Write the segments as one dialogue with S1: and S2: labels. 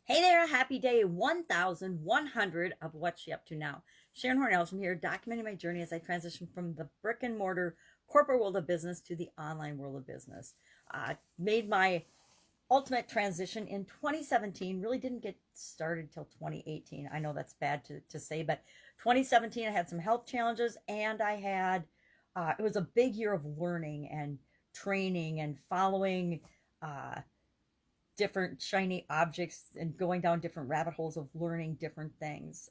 S1: Hey there, happy day 1100 of What's She Up To Now. Sharon Horne-Ellstrom here, documenting my journey as I transition from the brick and mortar corporate world of business to the online world of business. Made my ultimate transition in 2017, really didn't get started till 2018. I know that's bad to say, but 2017, I had some health challenges and it was a big year of learning and training and following uh, different shiny objects and going down different rabbit holes of learning different things.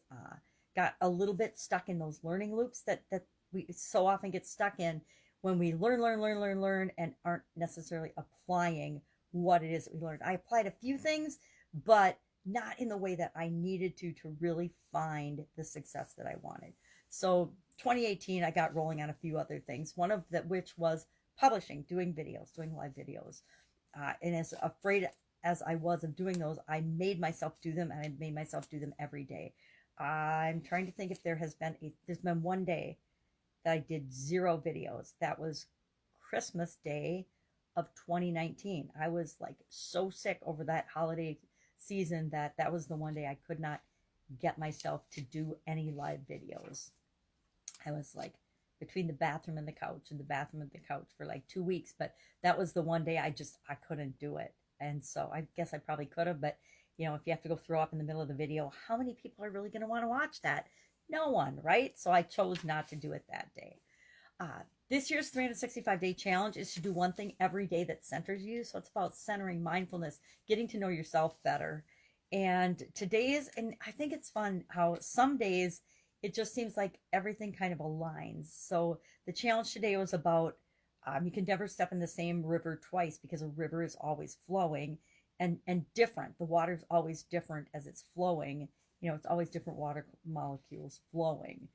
S1: Got a little bit stuck in those learning loops that we so often get stuck in when we learn, and aren't necessarily applying what it is that we learned. I applied a few things, but not in the way that I needed to really find the success that I wanted. So 2018, I got rolling on a few other things. One of that which was publishing, doing videos, doing live videos. And as afraid as I was of doing those, I made myself do them, and I made myself do them every day. I'm trying to think if there's been one day that I did zero videos. That was Christmas Day of 2019. I was like so sick over that holiday season that was the one day I could not get myself to do any live videos. I was like between the bathroom and the couch and the bathroom and the couch for like 2 weeks, but that was the one day I couldn't do it. And so I guess I probably could have, but if you have to go throw up in the middle of the video, how many people are really going to want to watch that? No one, right? So I chose not to do it that day. This year's 365-day challenge is to do one thing every day that centers you. So it's about centering, mindfulness, getting to know yourself better. And and I think it's fun how some days it just seems like everything kind of aligns. So the challenge today was about you can never step in the same river twice because a river is always flowing and different. The water's always different as it's flowing. It's always different water molecules flowing.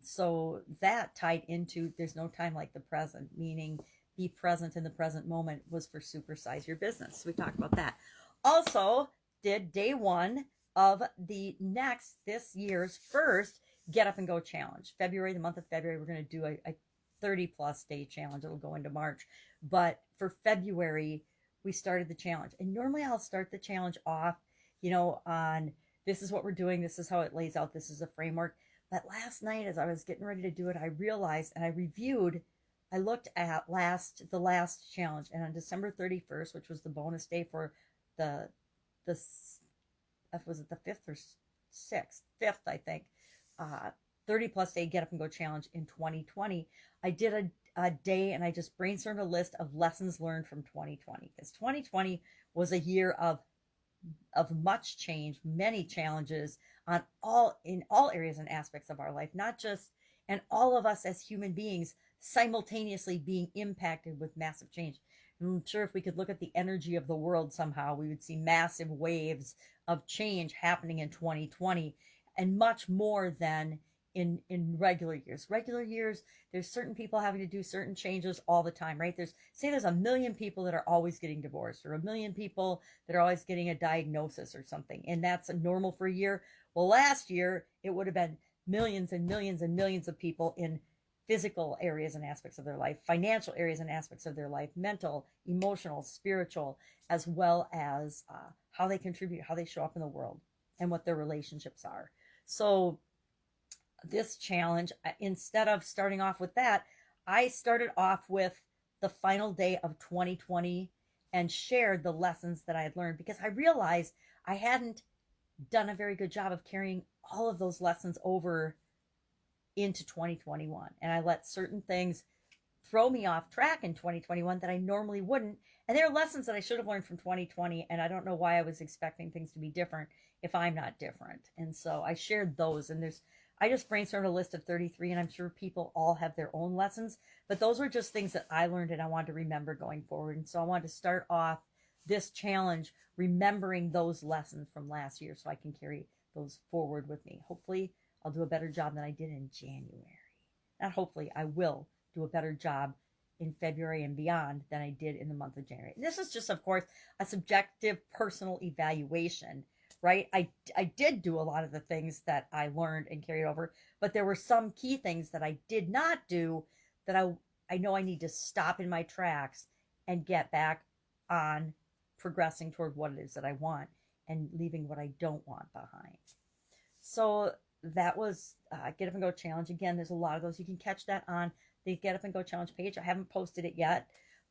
S1: So that tied into there's no time like the present, meaning be present in the present moment was for supersize your business. So we talked about that. Also, did day one of this year's first Get Up and Go challenge. The month of February, we're going to do a 30 plus day challenge. It'll go into March. But for February, we started the challenge. And normally I'll start the challenge off, on this is what we're doing. This is how it lays out. This is a framework. But last night, as I was getting ready to do it, I realized and I looked at the last challenge. And on December 31st, which was the bonus day for the was it the fifth or sixth? Fifth, I think. 30 plus day Get Up and Go challenge in 2020. I did a day and I just brainstormed a list of lessons learned from 2020, because 2020 was a year of much change, many challenges in all areas and aspects of our life, not just, and all of us as human beings simultaneously being impacted with massive change. I'm sure if we could look at the energy of the world somehow, we would see massive waves of change happening in 2020, and much more than in regular years. Regular years, there's certain people having to do certain changes all the time, right? There's a million people that are always getting divorced, or a million people that are always getting a diagnosis or something, and that's normal for a year. Well, last year, it would have been millions and millions and millions of people in physical areas and aspects of their life, financial areas and aspects of their life, mental, emotional, spiritual, as well as how they contribute, how they show up in the world, and what their relationships are. So this challenge, instead of starting off with that, I started off with the final day of 2020 and shared the lessons that I had learned, because I realized I hadn't done a very good job of carrying all of those lessons over into 2021. And I let certain things throw me off track in 2021 that I normally wouldn't. And there are lessons that I should have learned from 2020. And I don't know why I was expecting things to be different if I'm not different. And so I shared those. And I just brainstormed a list of 33, and I'm sure people all have their own lessons, but those were just things that I learned and I wanted to remember going forward. And so I wanted to start off this challenge remembering those lessons from last year so I can carry those forward with me. Hopefully I'll do a better job than I did in January. Not hopefully, I will do a better job in February and beyond than I did in the month of January. This is just, of course, a subjective personal evaluation, right? I did do a lot of the things that I learned and carried over, but there were some key things that I did not do that I know I need to stop in my tracks and get back on progressing toward what it is that I want and leaving what I don't want behind. So that was Get Up and Go Challenge. Again, there's a lot of those. You can catch that on the Get Up and Go Challenge page. I haven't posted it yet.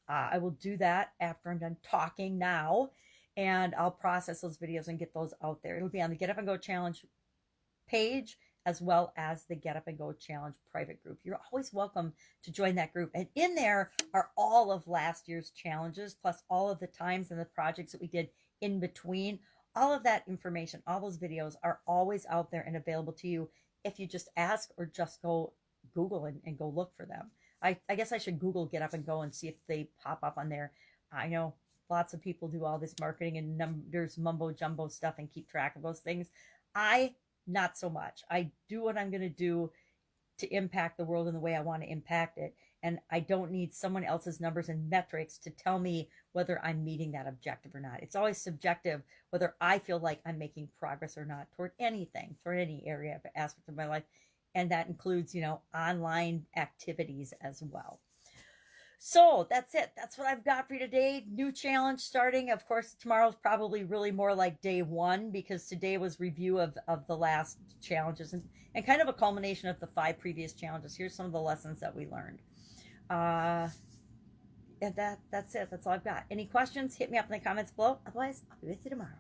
S1: I will do that after I'm done talking now, and I'll process those videos and get those out there. It'll be on the Get Up and Go Challenge page as well as the Get Up and Go Challenge private group. You're always welcome to join that group. And in there are all of last year's challenges, plus all of the times and the projects that we did in between. All of that information, all those videos are always out there and available to you if you just ask or just go Google and go look for them. I guess I should Google Get Up and Go and see if they pop up on there. I know lots of people do all this marketing and numbers, mumbo jumbo stuff and keep track of those things. I, not so much. I do what I'm going to do to impact the world in the way I want to impact it. And I don't need someone else's numbers and metrics to tell me whether I'm meeting that objective or not. It's always subjective whether I feel like I'm making progress or not toward anything, toward any area, aspect of my life. And that includes, online activities as well. So that's it. That's what I've got for you today. New challenge starting. Of course, tomorrow's probably really more like day one, because today was review of the last challenges and kind of a culmination of the 5 previous challenges. Here's some of the lessons that we learned. And that's it. That's all I've got. Any questions? Hit me up in the comments below. Otherwise, I'll be with you tomorrow.